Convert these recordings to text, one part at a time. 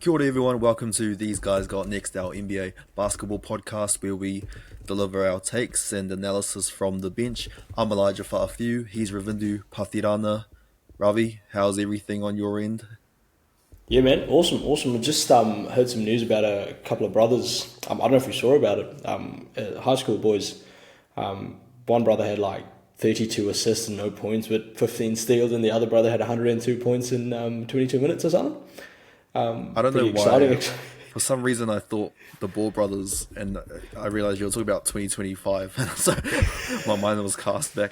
Kia ora everyone, welcome to These Guys Got Next, our NBA basketball podcast where we deliver our takes and analysis from the bench. I'm Elijah Fa'afew, he's Ravindu Pathirana. Ravi, how's everything on your end? Yeah, man, awesome. I just heard some news about a couple of brothers. I don't know if you saw about it. High school boys. One brother had like 32 assists and no points, but 15 steals, and the other brother had 102 points in 22 minutes or something. I don't know Pretty why, exciting. for some reason I thought the Ball brothers, and I realized you were talking about 2025, so my mind was cast back.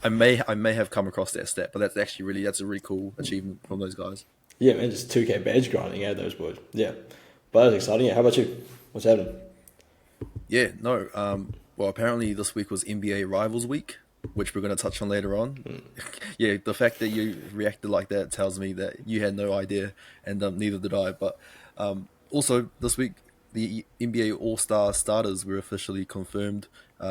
I may have come across that stat, but that's a really cool achievement from those guys. Yeah, man, just 2K badge grinding out those boys. Yeah, but that's exciting. Yeah, how about you? What's happening? Yeah, no. Well, apparently this week was NBA Rivals Week, which we're going to touch on later on. Yeah, the fact that you reacted like that tells me that you had no idea, and neither did I. But also this week, the NBA All Star starters were officially confirmed.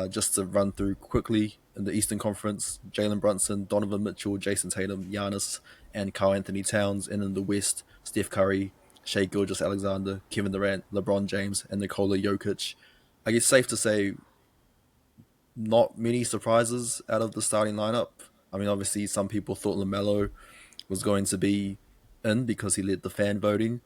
Just to run through quickly, in the Eastern Conference, Jalen Brunson, Donovan Mitchell, Jason Tatum, Giannis, and Karl Anthony Towns, and in the West, Steph Curry, Shai Gilgeous-Alexander, Kevin Durant, LeBron James, and Nikola Jokic. I guess safe to say not many surprises out of the starting lineup. I mean, obviously, some people thought LaMelo was going to be in because he led the fan voting,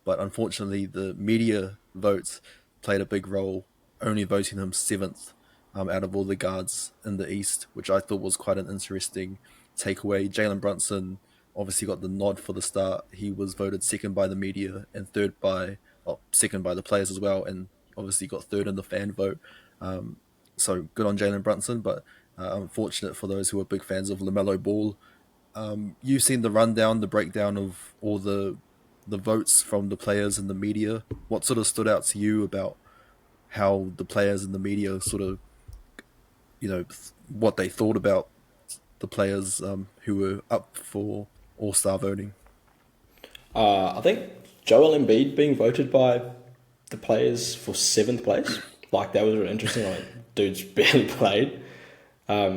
but unfortunately, the media votes played a big role, only voting him seventh out of all the guards in the East, which I thought was quite an interesting takeaway. Jalen Brunson obviously got the nod for the start. He was voted second by the media and second by the players as well, and obviously got third in the fan vote. So good on Jalen Brunson, but unfortunate for those who are big fans of LaMelo Ball. You've seen the rundown, the breakdown of all the votes from the players and the media. What sort of stood out to you about how the players and the media sort of, what they thought about the players who were up for All Star voting? I think Joel Embiid being voted by the players for seventh place. Like that was really interesting. Like dude's barely played. I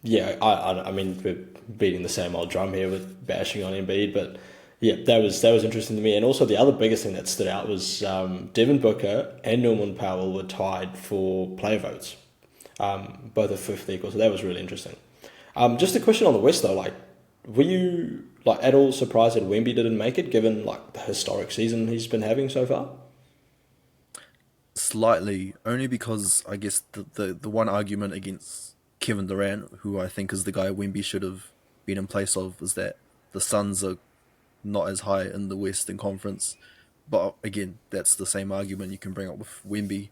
mean we're beating the same old drum here with bashing on Embiid, but yeah, that was interesting to me. And also the other biggest thing that stood out was Devin Booker and Norman Powell were tied for player votes, both at fifth equal. So that was really interesting. Just a question on the West though, like were you like at all surprised that Wemby didn't make it, given like the historic season he's been having so far? Slightly, only because I guess the one argument against Kevin Durant, who I think is the guy Wemby should have been in place of, is that the Suns are not as high in the Western Conference. But again, that's the same argument you can bring up with Wemby.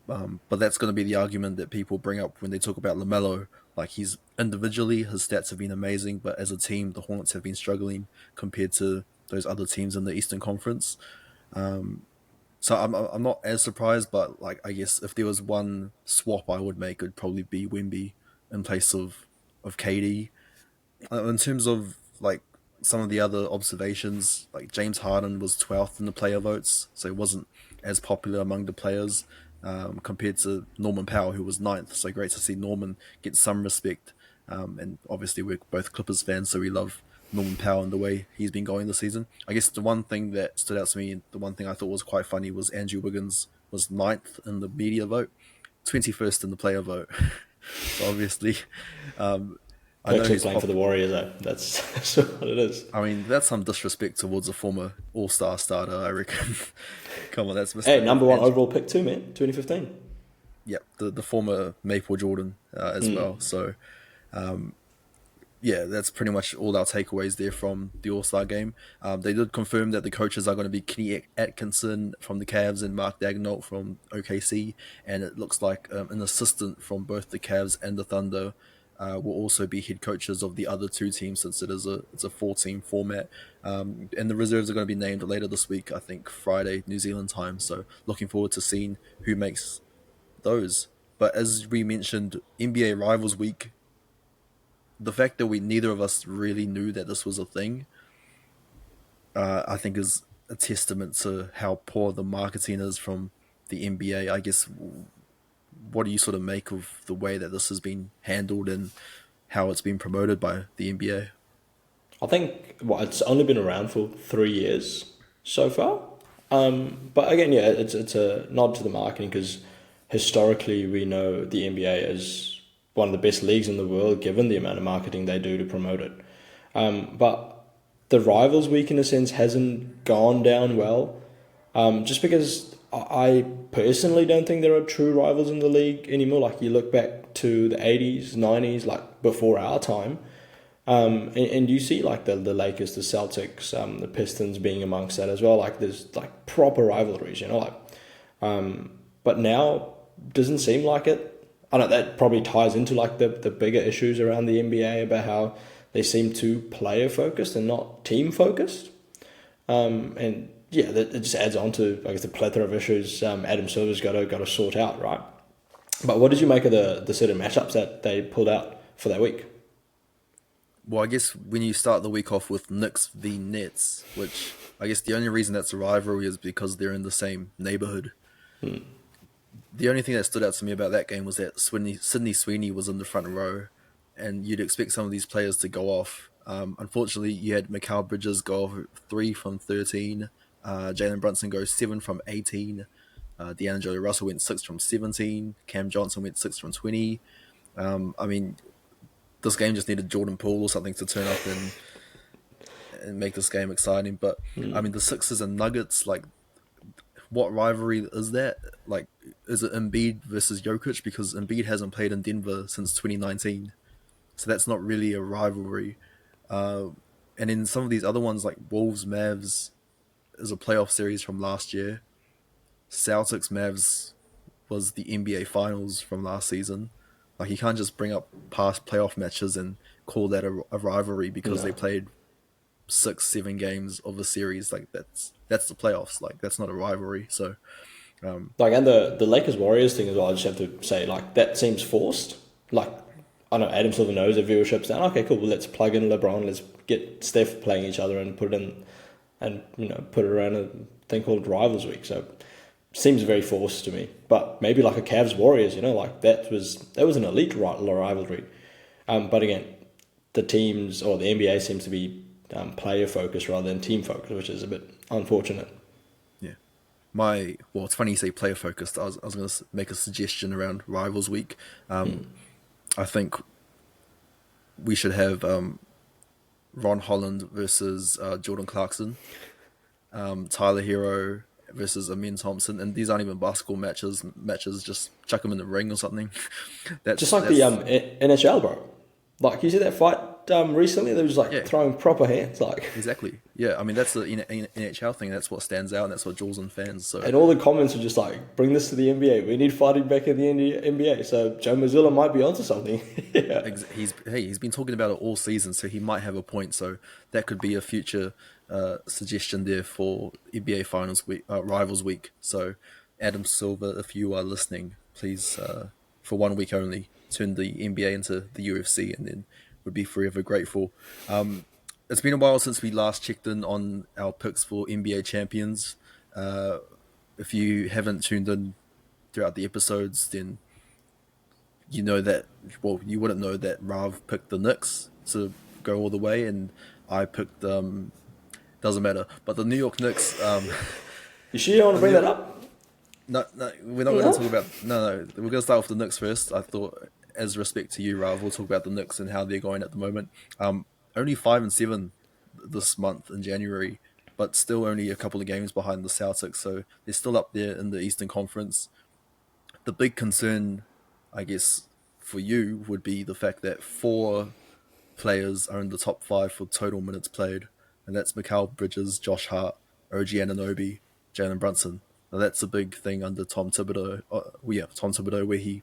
But that's going to be the argument that people bring up when they talk about LaMelo. Like he's individually, his stats have been amazing, but as a team, the Hornets have been struggling compared to those other teams in the Eastern Conference. So I'm not as surprised, but like I guess if there was one swap I would make, it'd probably be Wemby in place of KD. In terms of like some of the other observations, like James Harden was 12th in the player votes, so he wasn't as popular among the players compared to Norman Powell, who was ninth. So great to see Norman get some respect. And obviously, we're both Clippers fans, so we love Norman Powell and the way he's been going this season. I guess the one thing that stood out to me, and the one thing I thought was quite funny, was Andrew Wiggins was ninth in the media vote, 21st in the player vote. So obviously, um, I know Perks of he's playing for the Warriors though. That's what it is. I mean, that's some disrespect towards a former All Star starter, I reckon. Come on, that's Hey, Mr. number one overall pick too, man. 2015. Yep, the former Maple Jordan as well. So, yeah, that's pretty much all our takeaways there from the All Star game. They did confirm that the coaches are going to be Kenny Atkinson from the Cavs and Mark Daigneault from OKC, and it looks like an assistant from both the Cavs and the Thunder will also be head coaches of the other two teams, since it's a 4 team format. And the reserves are going to be named later this week, I think Friday New Zealand time. So looking forward to seeing who makes those. But as we mentioned, NBA Rivals Week, the fact that we neither of us really knew that this was a thing, I think is a testament to how poor the marketing is from the NBA. I guess, what do you sort of make of the way that this has been handled and how it's been promoted by the NBA? I think it's only been around for 3 years. so far. But again, yeah, it's a nod to the marketing because historically we know the NBA is one of the best leagues in the world given the amount of marketing they do to promote it. But the Rivals Week in a sense hasn't gone down well, just because I personally don't think there are true rivals in the league anymore. Like you look back to the 80s, 90s, like before our time, and you see like the Lakers, the Celtics, the Pistons being amongst that as well. Like there's like proper rivalries, but now doesn't seem like it. I know that probably ties into like the bigger issues around the NBA about how they seem too player focused and not team focused. And yeah, that it just adds on to I guess the plethora of issues Adam Silver's got to sort out, right? But what did you make of the sort of matchups that they pulled out for that week? Well, I guess when you start the week off with Knicks v Nets, which I guess the only reason that's a rivalry is because they're in the same neighborhood. The only thing that stood out to me about that game was that Sydney Sweeney was in the front row, and you'd expect some of these players to go off. Unfortunately, you had Mikal Bridges go off 3 from 13, Jalen Brunson goes 7 from 18, D'Angelo Russell went 6 from 17, Cam Johnson went 6 from 20. I mean, this game just needed Jordan Poole or something to turn up and make this game exciting. But I mean, the Sixers and Nuggets, like, what rivalry is that? Like, is it Embiid versus Jokic? Because Embiid hasn't played in Denver since 2019, so that's not really a rivalry. And in some of these other ones, like Wolves Mavs, is a playoff series from last year. Celtics Mavs was the NBA Finals from last season. Like, you can't just bring up past playoff matches and call that a rivalry because they played 6-7 games of a series. Like, that's the playoffs. Like, that's not a rivalry. So Like, and the Lakers Warriors thing as well, I just have to say, like, that seems forced. Like, I know Adam Silver knows that viewership's down. Okay, cool. Well, let's plug in LeBron. Let's get Steph playing each other and put it in, and put it around a thing called Rivals Week. So seems very forced to me. But maybe like a Cavs Warriors, like that was an elite rivalry. But again, the teams or the NBA seems to be player focused rather than team focused, which is a bit unfortunate. Yeah, it's funny you say player focused. I was going to make a suggestion around Rivals Week. I think we should have Ron Holland versus Jordan Clarkson, Tyler Hero versus Amin Thompson, and these aren't even basketball matches. Just chuck them in the ring or something. That's the NHL, bro. Like, you see that fight recently? They were just throwing proper hands, like. Exactly. Yeah, I mean, that's the NHL thing. That's what stands out, and that's what draws in fans. So. And all the comments are just like, bring this to the NBA. We need fighting back in the NBA. So Joe Mazzulla might be onto something. Yeah. He's been talking about it all season, so he might have a point. So that could be a future suggestion there for NBA Finals Week, Rivals Week. So Adam Silver, if you are listening, please, for 1 week only, turn the NBA into the UFC, and then would be forever grateful. It's been a while since we last checked in on our picks for NBA champions. If you haven't tuned in throughout the episodes, then you know that, well, you wouldn't know that Rav picked the Knicks to go all the way, and I picked doesn't matter, but the New York Knicks. You sure you don't want to bring that up? No, we're not going to talk about. No, we're going to start with the Knicks first. I thought, as respect to you, Rav, we'll talk about the Knicks and how they're going at the moment. Only 5-7 this month in January, but still only a couple of games behind the Celtics, so they're still up there in the Eastern Conference. The big concern, I guess, for you would be the fact that 4 players are in the top 5 for total minutes played, and that's Mikal Bridges, Josh Hart, OG Anunoby, Jalen Brunson. Now, that's a big thing under Tom Thibodeau. Tom Thibodeau, where he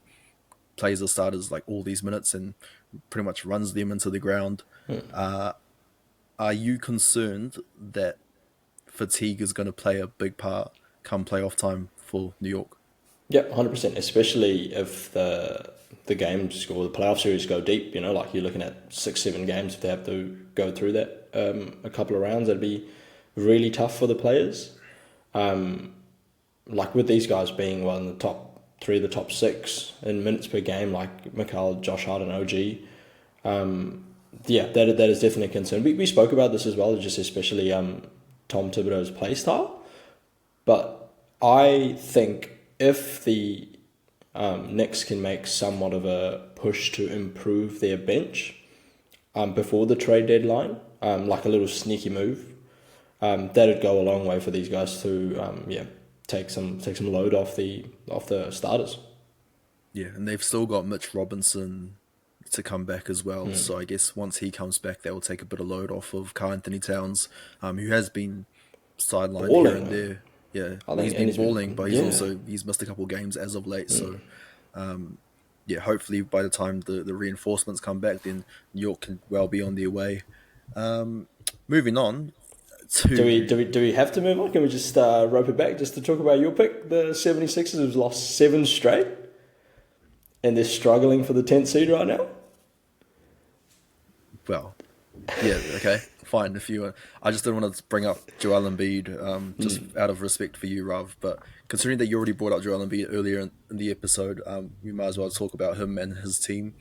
plays the starters like all these minutes and pretty much runs them into the ground. Are you concerned that fatigue is going to play a big part come playoff time for New York? Yeah, 100%. Especially if the games or the playoff series go deep. Like you're looking at 6-7 games if they have to go through that a couple of rounds. That'd be really tough for the players. Like with these guys being in the top 3, the top 6 in minutes per game, like Mikal, Josh Hart, and OG. That is definitely a concern. We spoke about this as well, just especially Tom Thibodeau's play style. But I think if the Knicks can make somewhat of a push to improve their bench before the trade deadline, like a little sneaky move, that'd go a long way for these guys to take some load off the starters. Yeah, and they've still got Mitch Robinson to come back as well. So I guess once he comes back, that will take a bit of load off of Karl Anthony Towns, who has been sidelined here and there. Yeah, I think he's been balling, but yeah. he's missed a couple of games as of late. So yeah, hopefully by the time the reinforcements come back, then New York can well be on their way. Moving on to Do we have to move on? Can we just rope it back just to talk about your pick? The 76ers have lost 7 straight, and they're struggling for the 10th seed right now. well, yeah, okay, fine. If you, I just didn't want to bring up Joel Embiid, just out of respect for you, Rav. But considering that you already brought up Joel Embiid earlier in the episode, we might as well talk about him and his team.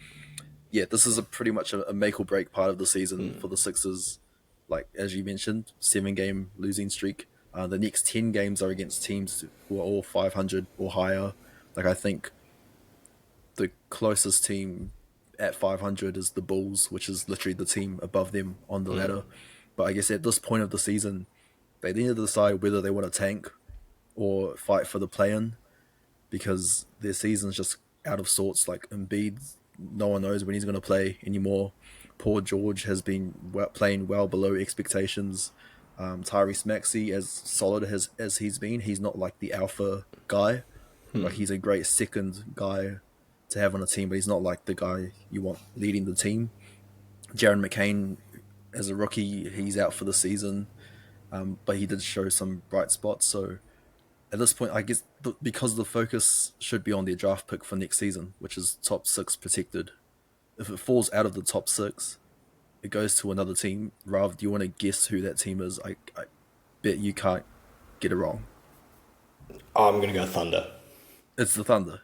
Yeah, this is pretty much a make or break part of the season for the Sixers. Like as you mentioned, 7-game losing streak. The next 10 games are against teams who are all 500 or higher. Like I think the closest team at 500 is the Bulls, which is literally the team above them on the ladder. But I guess at this point of the season, they need to decide whether they want to tank or fight for the play-in, because their season's just out of sorts. Like Embiid, no one knows when he's going to play anymore. Paul George has been playing well below expectations. Tyrese Maxey, as solid as he's been, he's not like the alpha guy. Like he's a great second guy to have on a team, but he's not like the guy you want leading the team. Jaron McCain, as a rookie, he's out for the season, but he did show some bright spots. So at this point, I guess because the focus should be on their draft pick for next season, which is top 6 protected. If it falls out of the top 6, it goes to another team. Rav, do you want to guess who that team is? I bet you can't get it wrong. I'm going to go Thunder. It's the Thunder.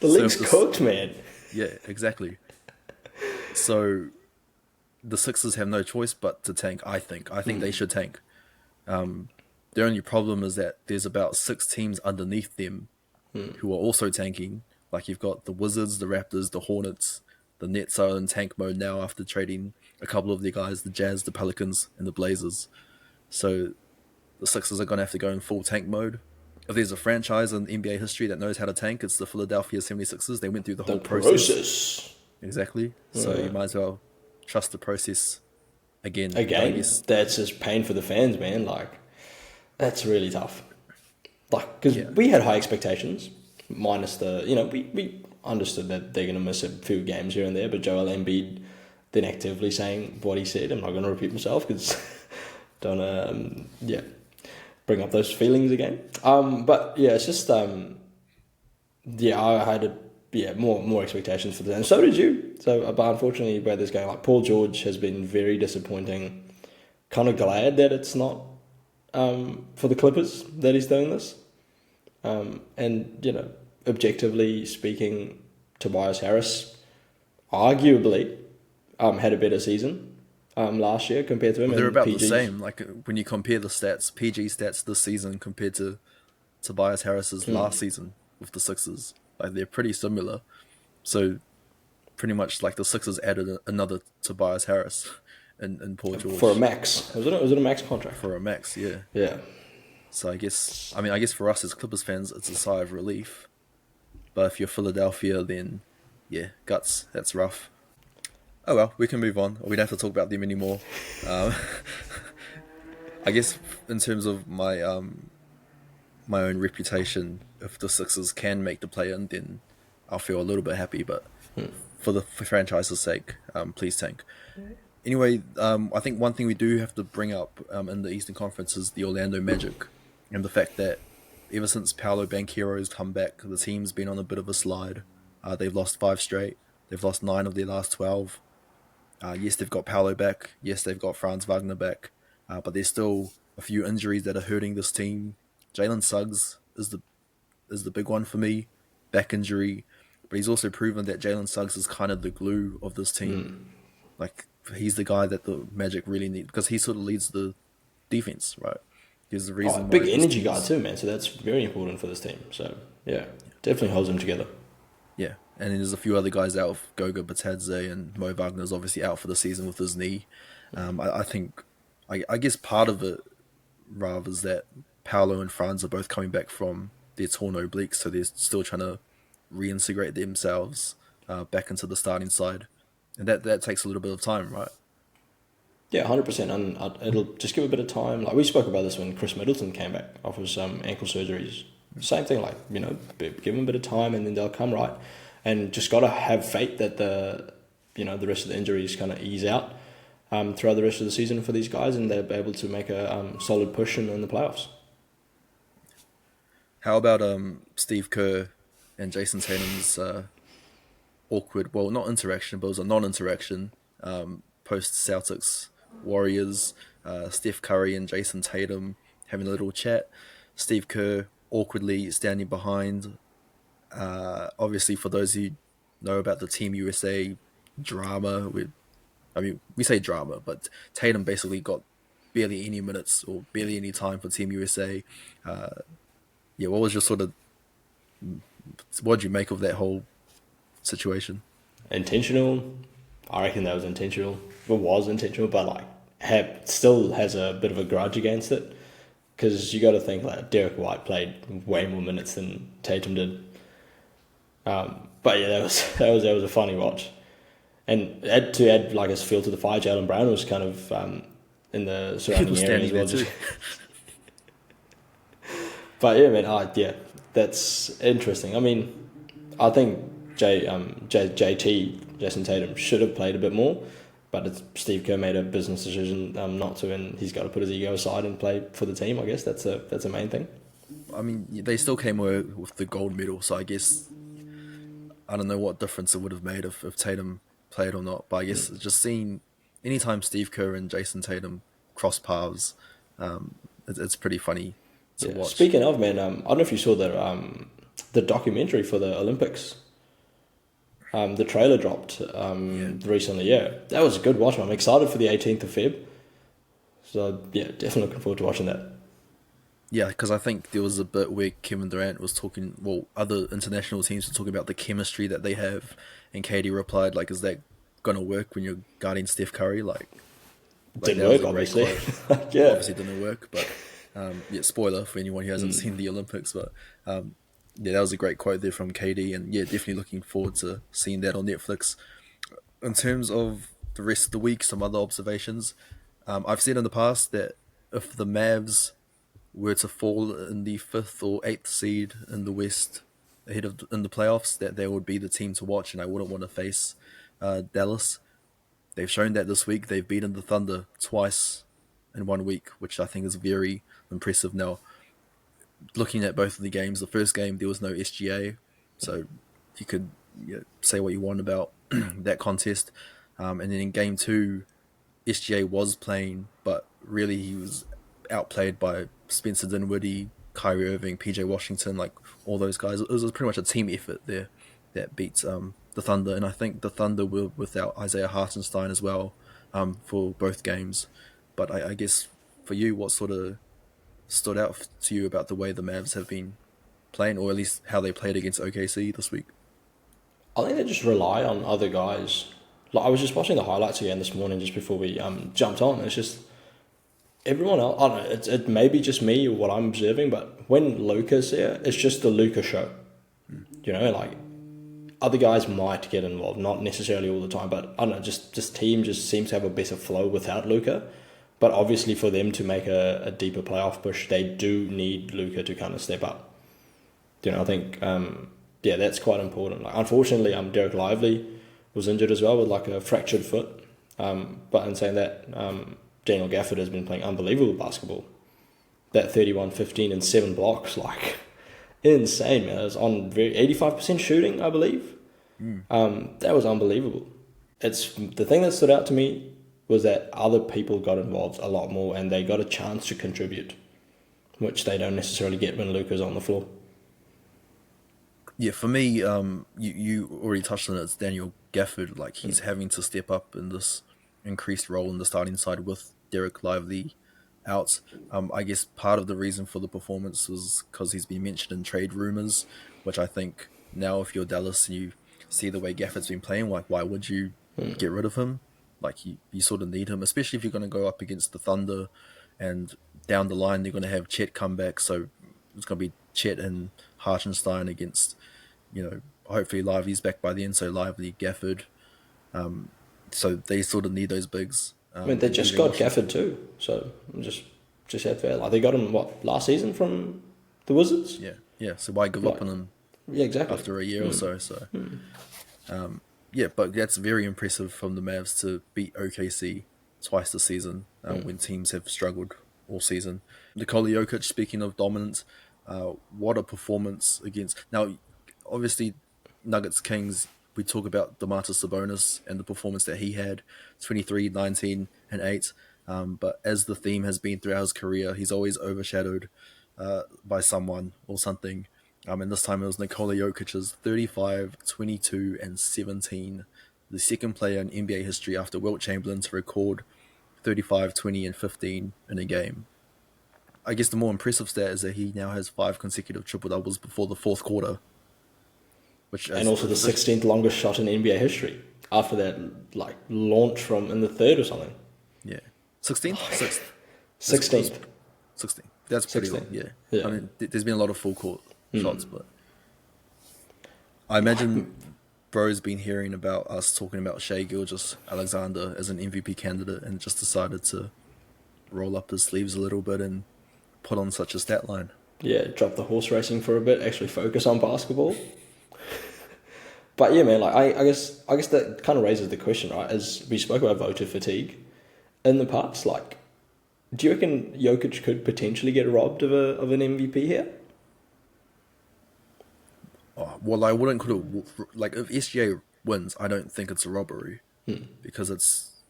The league's cooked, man. Yeah, exactly. So the Sixers have no choice but to tank, I think. I think they should tank. The only problem is that there's about 6 teams underneath them who are also tanking. Like you've got the Wizards, the Raptors, the Hornets. The Nets are in tank mode now after trading a couple of their guys, the Jazz, the Pelicans, and the Blazers. So the Sixers are going to have to go in full tank mode. If there's a franchise in NBA history that knows how to tank, it's the Philadelphia 76ers. They went through the whole process. Exactly. So you might as well trust the process again. That's just pain for the fans, man. Like, that's really tough. Like, because we had high expectations, minus the, we understood that they're going to miss a few games here and there, but Joel Embiid then actively saying what he said. I'm not going to repeat myself because don't bring up those feelings again. But yeah, it's just I had more expectations for them, and so did you. So, but unfortunately, where this going, like Paul George has been very disappointing. Kind of glad that it's not for the Clippers that he's doing this. And objectively speaking, Tobias Harris arguably had a better season last year compared to him. Well, they're about the same. Like when you compare the stats, PG stats this season compared to Tobias Harris's last season with the Sixers, like they're pretty similar. So pretty much like the Sixers added another Tobias Harris and Paul George for a max. Was it a max contract? For a max, yeah. Yeah. So I guess for us as Clippers fans, it's a sigh of relief. But if you're Philadelphia, then yeah, guts. That's rough. Oh well, we can move on. We don't have to talk about them anymore. I guess in terms of my my own reputation, if the Sixers can make the play-in, then I'll feel a little bit happy. But for the franchise's sake, please tank. Anyway, I think one thing we do have to bring up in the Eastern Conference is the Orlando Magic, and the fact that ever since Paolo Banchero's come back, the team's been on a bit of a slide. They've lost 5 straight. They've lost 9 of their last 12. Yes, they've got Paolo back. Yes, they've got Franz Wagner back. But there's still a few injuries that are hurting this team. Jalen Suggs is the big one for me. Back injury. But he's also proven that Jalen Suggs is kind of the glue of this team. Like, he's the guy that the Magic really need, because he sort of leads the defense, right? There's the Oh, reason why big this energy team guy is. too, man. So that's very important for this team. So yeah, definitely holds them together. Yeah, and then there's a few other guys out. Goga Batadze and Mo Wagner's obviously out for the season with his knee. I think, I guess part of it, Rav, is that Paolo and Franz are both coming back from their torn obliques, so they're still trying to reintegrate themselves back into the starting side, and that takes a little bit of time, right? Yeah, 100%. And it'll just give a bit of time. Like we spoke about this when Chris Middleton came back off his ankle surgeries. Same thing, like, give them a bit of time and then they'll come right. And just got to have faith that the rest of the injuries kind of ease out throughout the rest of the season for these guys and they'll be able to make a solid push in the playoffs. How about Steve Kerr and Jason Tatum's awkward, well, not interaction, but it was a non-interaction post Celtics Warriors. Steph Curry and Jason Tatum having a little chat. Steve Kerr awkwardly standing behind. Obviously, for those who know about the Team USA drama, we say drama, but Tatum basically got barely any minutes or barely any time for Team USA. Yeah, what was your sort of, what did you make of that whole situation? Intentional, I reckon that was intentional. It was intentional, but like still has a bit of a grudge against it because you got to think like Derek White played way more minutes than Tatum did. But yeah, that was a funny watch, and to add like his feel to the fire, Jalen Brown was kind of in the He surrounding was area standing as well. there too. But yeah, man, yeah, that's interesting. I mean, I think JT Jason Tatum should have played a bit more, but Steve Kerr made a business decision not to, and he's got to put his ego aside and play for the team. I guess that's a main thing. I mean, they still came away with the gold medal, so I guess I don't know what difference it would have made if Tatum played or not. But I guess just seeing anytime Steve Kerr and Jason Tatum cross paths, it's pretty funny to Yeah. watch. Speaking of, man, I don't know if you saw the documentary for the Olympics. The trailer dropped Yeah, recently. Yeah, that was a good watch. I'm excited for the 18th of Feb. So yeah, definitely looking forward to watching that. yeah, because I think there was a bit where Kevin Durant was talking. Well, other international teams were talking about the chemistry that they have, and Katie replied, "Like, is that gonna work when you're guarding Steph Curry?" Like Didn't that was work, a great obviously. quote. Yeah. Obviously, didn't work, but yeah, spoiler for anyone who hasn't seen the Olympics, but yeah, that was a great quote there from KD, and yeah, definitely looking forward to seeing that on Netflix. In terms of the rest of the week, some other observations. I've said in the past that if the Mavs were to fall in the fifth or eighth seed in the West ahead of in the playoffs, that they would be the team to watch, and I wouldn't want to face Dallas. They've shown that this week. They've beaten the Thunder twice in 1 week, which I think is very impressive. Now, looking at both of the games, the first game there was no SGA, so you could say what you want about that contest. And then in game two, SGA was playing, but really he was outplayed by Spencer Dinwiddie, Kyrie Irving, PJ Washington, like all those guys. It was pretty much a team effort there that beats the Thunder, and I think the Thunder were without Isaiah Hartenstein as well for both games. But I guess for you, what sort of stood out to you about the way the Mavs have been playing, or at least how they played against OKC this week? I think they just rely on other guys. Like I was just watching the highlights again this morning just before we jumped on. It's just everyone else. I don't know. It may be just me or what I'm observing, but when Luca's there, it's just the Luca show. Like other guys might get involved, not necessarily all the time, but I don't know. Just this team just seems to have a better flow without Luca. But obviously, for them to make a deeper playoff push, they do need Luca to kind of step up. I think yeah, that's quite important. Like, unfortunately, Derek Lively was injured as well with like a fractured foot. But in saying that, Daniel Gafford has been playing unbelievable basketball. That 31, 15 and 7 blocks, like insane, man. It was on 85% shooting, I believe. That was unbelievable. It's the thing that stood out to me was that other people got involved a lot more and they got a chance to contribute, which they don't necessarily get when Luca's on the floor. Yeah, for me, you already touched on it. It's Daniel Gafford. Like he's having to step up in this increased role in the starting side with Derek Lively out. I guess part of the reason for the performance was because he's been mentioned in trade rumors, which I think now if you're Dallas and you see the way Gafford's been playing, like why would you get rid of him? Like you sort of need him, especially if you're going to go up against the Thunder, and down the line they're going to have Chet come back, so it's going to be Chet and Hartenstein against, hopefully Lively's back by then, so Lively, Gafford. So they sort of need those bigs. I mean, they And just even got if Gafford too, so just had fair. Like they got him last season from the Wizards. yeah. So why give up on him Yeah, exactly. after a year or so? So yeah, but that's very impressive from the Mavs to beat OKC twice this season when teams have struggled all season. Nikola Jokic, speaking of dominance, what a performance against... Now, obviously, Nuggets Kings, we talk about Domantas Sabonis and the performance that he had, 23, 19, and 8. But as the theme has been throughout his career, he's always overshadowed by someone or something. And this time it was Nikola Jokic's 35, 22, and 17, the second player in NBA history after Wilt Chamberlain to record 35, 20, and 15 in a game. I guess the more impressive stat is that he now has 5 consecutive triple-doubles before the fourth quarter. And also the 16th longest shot in NBA history after that launch from in the third or something. Yeah. 16th? 6th. 16th. 16th. That's pretty 16th. long, yeah. Yeah. I mean, there's been a lot of full court shots, but I imagine bro's been hearing about us talking about Shai Gilgeous-Alexander as an MVP candidate and just decided to roll up his sleeves a little bit and put on such a stat line. Yeah, drop the horse racing for a bit, actually focus on basketball. But yeah, man, I guess that kind of raises the question, right? As we spoke about voter fatigue in the past, do you reckon Jokic could potentially get robbed of an MVP here? Oh, well, I wouldn't call it... if SGA wins, I don't think it's a robbery because it's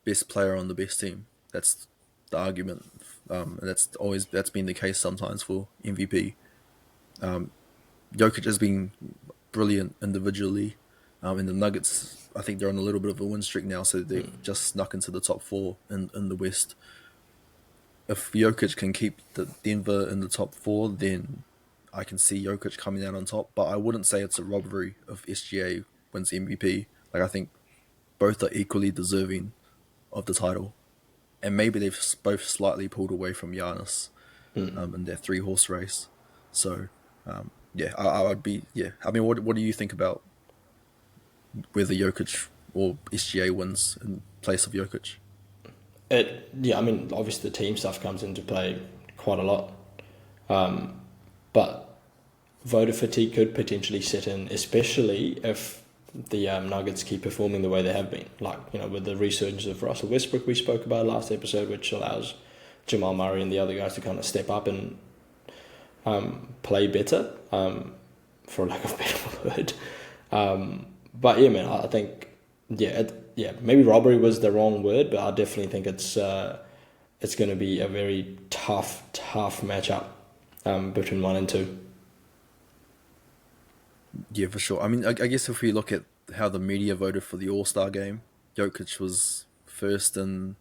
best player on the best team. That's the argument. And that's been the case sometimes for MVP. Jokic has been brilliant individually. In the Nuggets, I think they're on a little bit of a win streak now, so they've just snuck into the top 4 in the West. If Jokic can keep the Denver in the top 4, then I can see Jokic coming out on top, but I wouldn't say it's a robbery if SGA wins MVP. I think both are equally deserving of the title. And maybe they've both slightly pulled away from Giannis in their 3-horse race. So, I would be... Yeah, I mean, what do you think about whether Jokic or SGA wins in place of Jokic? I mean, obviously the team stuff comes into play quite a lot. But voter fatigue could potentially set in, especially if the Nuggets keep performing the way they have been. With the resurgence of Russell Westbrook we spoke about last episode, which allows Jamal Murray and the other guys to kind of step up and play better, for lack of a better word. But yeah, man, I think, maybe robbery was the wrong word, but I definitely think it's going to be a very tough matchup between 1 and 2. Yeah, for sure. I mean, I guess if we look at how the media voted for the All-Star game, Jokic was first among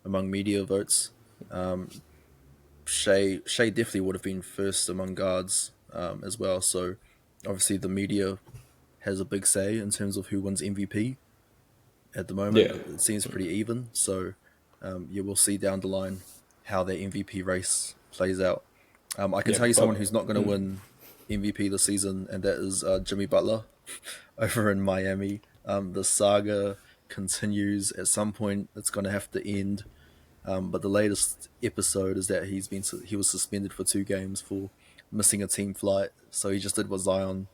media votes. Shai definitely would have been first among guards as well. So obviously the media has a big say in terms of who wins MVP at the moment. Yeah. It seems pretty even. So we'll see down the line how their MVP race plays out. I can tell you someone who's not going to win MVP this season, and that is Jimmy Butler over in Miami. The saga continues. At some point, it's going to have to end. But the latest episode is that he was suspended for 2 games for missing a team flight. So he just did what Zion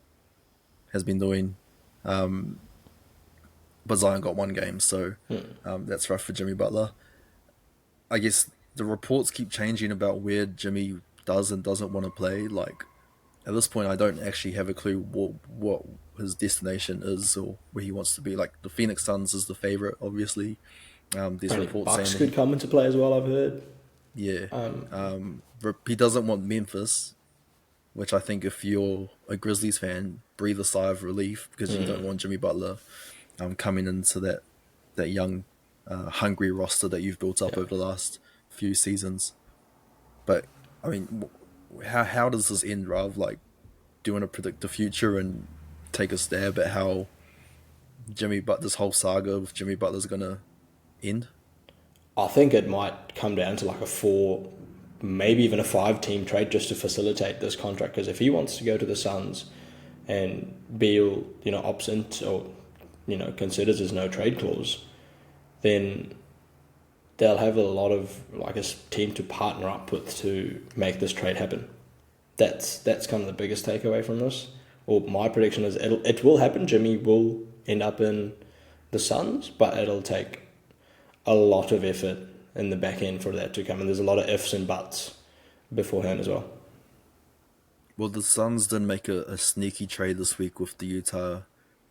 has been doing. But Zion got 1 game, so that's rough for Jimmy Butler. I guess the reports keep changing about where Jimmy does and doesn't want to play. At this point, I don't actually have a clue what his destination is or where he wants to be. The Phoenix Suns is the favorite, obviously. There's reports Bucks saying could come into play as well, I've heard. Yeah. He doesn't want Memphis, which I think if you're a Grizzlies fan, breathe a sigh of relief because you don't want Jimmy Butler coming into that young, hungry roster that you've built up over the last few seasons. But I mean, how does this end, Rav? Like, do you want to predict the future and take a stab at how this whole saga with Jimmy Butler's gonna end? I think it might come down to like a 4, maybe even a 5 team trade just to facilitate this contract. Because if he wants to go to the Suns and Beal, opts into or considers his no trade clause, then they'll have a lot of like a team to partner up with to make this trade happen. That's kind of the biggest takeaway from this. Or my prediction is it will happen. Jimmy will end up in the Suns, but it'll take a lot of effort in the back end for that to come. And there's a lot of ifs and buts beforehand as well. Well, the Suns did make a sneaky trade this week with the Utah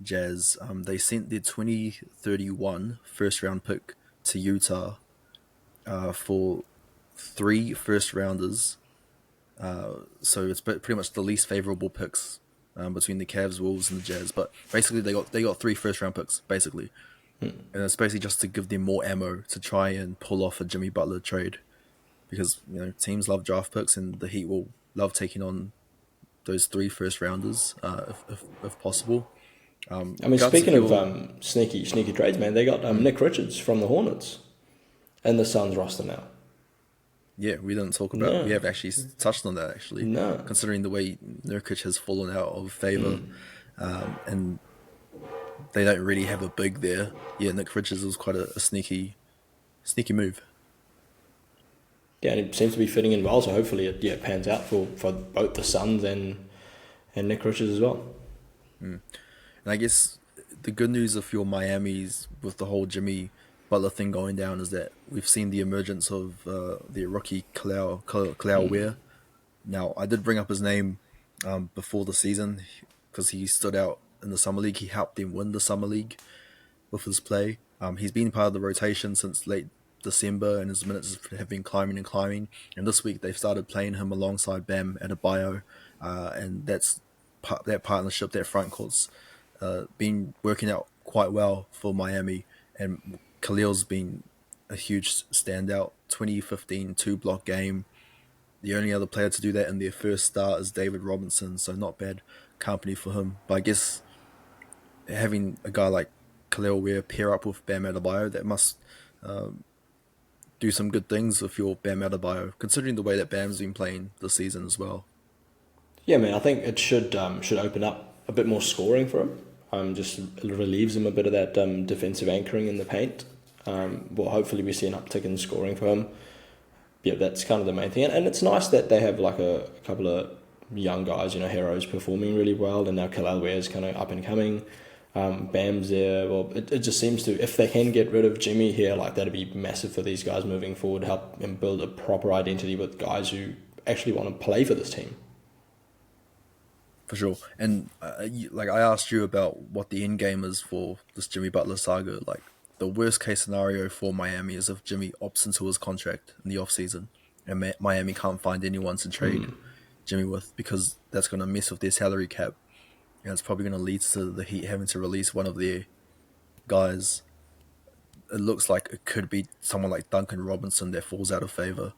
Jazz. They sent their 2031 first round pick to Utah for 3 first rounders. So it's pretty much the least favorable picks between the Cavs, Wolves, and the Jazz. But basically, they got 3 first round picks, basically. And it's basically just to give them more ammo to try and pull off a Jimmy Butler trade, because teams love draft picks, and the Heat will love taking on those 3 first rounders if possible. I mean, speaking of sneaky trades, man, they got Nick Richards from the Hornets and the Suns roster now. Yeah, we didn't talk about. We have actually touched on that actually. No, considering the way Nurkic has fallen out of favor, and they don't really have a big there. Yeah, Nick Richards was quite a sneaky move. Yeah, and it seems to be fitting in well. So hopefully it pans out for both the Suns and Nick Richards as well. And I guess the good news of your Miami's with the whole Jimmy Butler thing going down is that we've seen the emergence of the rookie Kalao Ware. Now, I did bring up his name before the season because he stood out in the Summer League. He helped them win the Summer League with his play. He's been part of the rotation since late December, and his minutes have been climbing. And this week they've started playing him alongside Bam Adebayo, and that partnership, that front court's been working out quite well for Miami. And Khalil's been a huge standout. 2015 2-block game. The only other player to do that in their first start is David Robinson, so not bad company for him. But I guess having a guy like Khalil Ware pair up with Bam Adebayo, that must do some good things with your Bam Adebayo, considering the way that Bam's been playing this season as well. Yeah, man, I think it should open up a bit more scoring for him. Just relieves him a bit of that defensive anchoring in the paint. Well, hopefully we see an uptick in scoring for him. Yeah, that's kind of the main thing. And it's nice that they have like a couple of young guys, heroes performing really well, and now Khalil Ware's kind of up and coming. Bam's there. Well, it just seems to, if they can get rid of Jimmy here, like that'd be massive for these guys moving forward, help them build a proper identity with guys who actually want to play for this team. For sure. And I asked you about what the end game is for this Jimmy Butler saga. Like, the worst case scenario for Miami is if Jimmy opts into his contract in the offseason and Miami can't find anyone to trade Jimmy with, because that's going to mess with their salary cap. And it's probably going to lead to the Heat having to release one of their guys. It looks like it could be someone like Duncan Robinson that falls out of favor.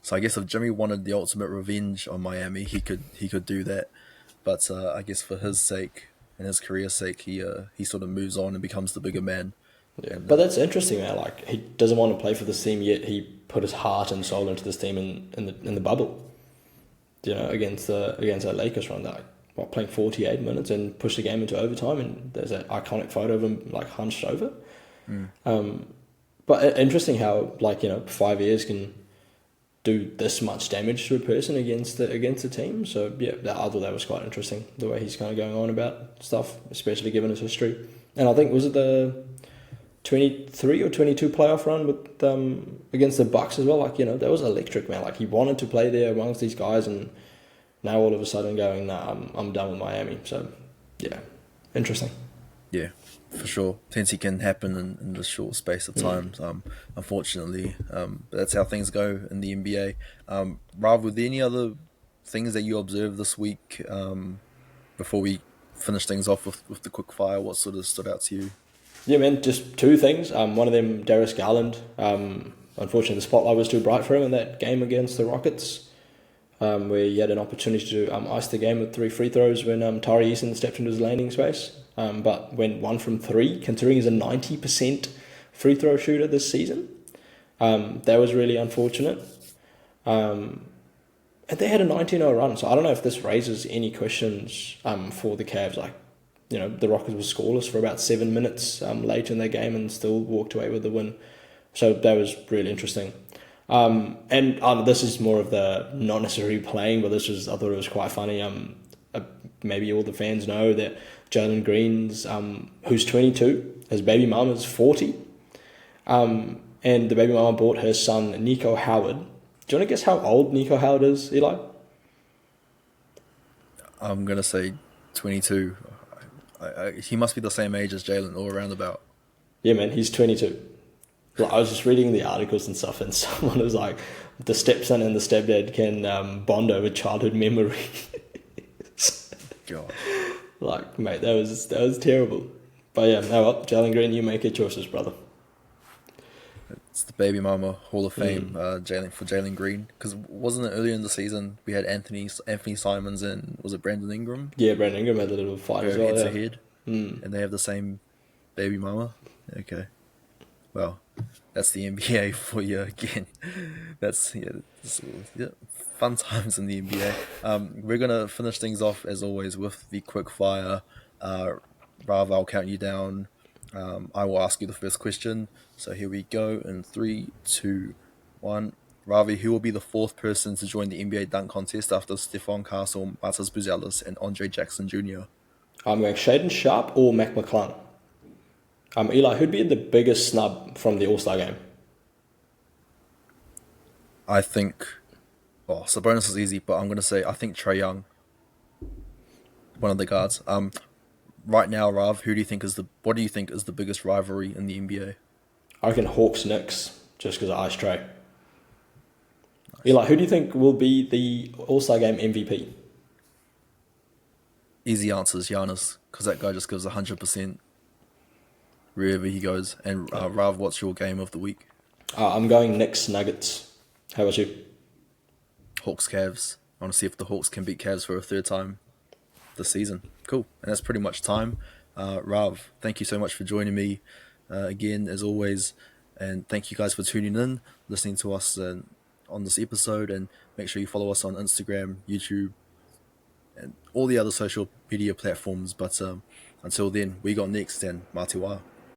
So I guess if Jimmy wanted the ultimate revenge on Miami, he could do that. But I guess for his sake and his career's sake, he sort of moves on and becomes the bigger man. Yeah, but that's interesting, man. Like, he doesn't want to play for this team yet. He put his heart and soul into this team in the bubble. Against that Lakers run, like playing 48 minutes and push the game into overtime, and there's that iconic photo of him like hunched over. But interesting how 5 years can do this much damage to a person against the team. So yeah, I thought that was quite interesting, the way he's kind of going on about stuff, especially given his history. And I think, was it the 23 or 22 playoff run with against the Bucks as well? That was electric, man. Like, he wanted to play there amongst these guys, and now all of a sudden going, nah, I'm done with Miami. So yeah, interesting. Yeah, for sure. Since it can happen in this short space of time, unfortunately. But that's how things go in the NBA. Rav, were there any other things that you observed this week before we finish things off with the quick fire? What sort of stood out to you? Yeah, man, just 2 things. One of them, Darius Garland, unfortunately the spotlight was too bright for him in that game against the Rockets, where he had an opportunity to ice the game with 3 free throws when Tari Eason stepped into his landing space, but went 1 from 3, considering he's a 90% free throw shooter this season. That was really unfortunate. And they had a 19-0 run, so I don't know if this raises any questions for the Cavs. Like, the Rockets were scoreless for about 7 minutes late in their game and still walked away with the win. So that was really interesting. And this is more of the not necessarily playing, but I thought it was quite funny. Maybe all the fans know that Jalen Green's, who's 22, his baby mama's 40, and the baby mama bought her son Nico Howard. Do you want to guess how old Nico Howard is, Eli? I'm gonna say 22. He must be the same age as Jalen, or around about. Yeah, man, he's 22. Like, I was just reading the articles and stuff, and someone was like, the stepson and the stepdad can bond over childhood memories. God. Like, mate, that was terrible. But yeah, no, well, Jalen Green, you make your choices, brother. It's the baby mama Hall of Fame, Jalen Green. Because wasn't it earlier in the season we had Anthony Simons and was it Brandon Ingram? Yeah, Brandon Ingram had a little fight as well. Head Yeah. to head, and they have the same baby mama. Okay, well, that's the NBA for you again. That's fun times in the NBA. We're gonna finish things off as always with the quick fire. Rav, I'll count you down. I will ask you the first question. So here we go in 3, 2, 1. Ravi, who will be the 4th person to join the NBA dunk contest after Stephon Castle, Matas Buzelis, and Andre Jackson Jr.? I'm going Shaden Sharp or Mac McClung. Eli, who'd be the biggest snub from the All-Star game? I think, Sabonis is easy, but I'm going to say I think Trae Young, one of the guards. Right now, Rav, what do you think is the biggest rivalry in the NBA? I reckon Hawks Knicks, just because of Ice Trae. Nice. Eli, who do you think will be the All-Star game MVP? Easy answers, Giannis, because that guy just gives 100% wherever he goes. And Rav, what's your game of the week? I'm going Knicks Nuggets. How about you? Hawks Cavs. I want to see if the Hawks can beat Cavs for a 3rd time this season. Cool. And that's pretty much time. Rav, thank you so much for joining me again, as always. And thank you guys for tuning in, listening to us on this episode. And make sure you follow us on Instagram, YouTube, and all the other social media platforms. But until then, we got next and Matiwa.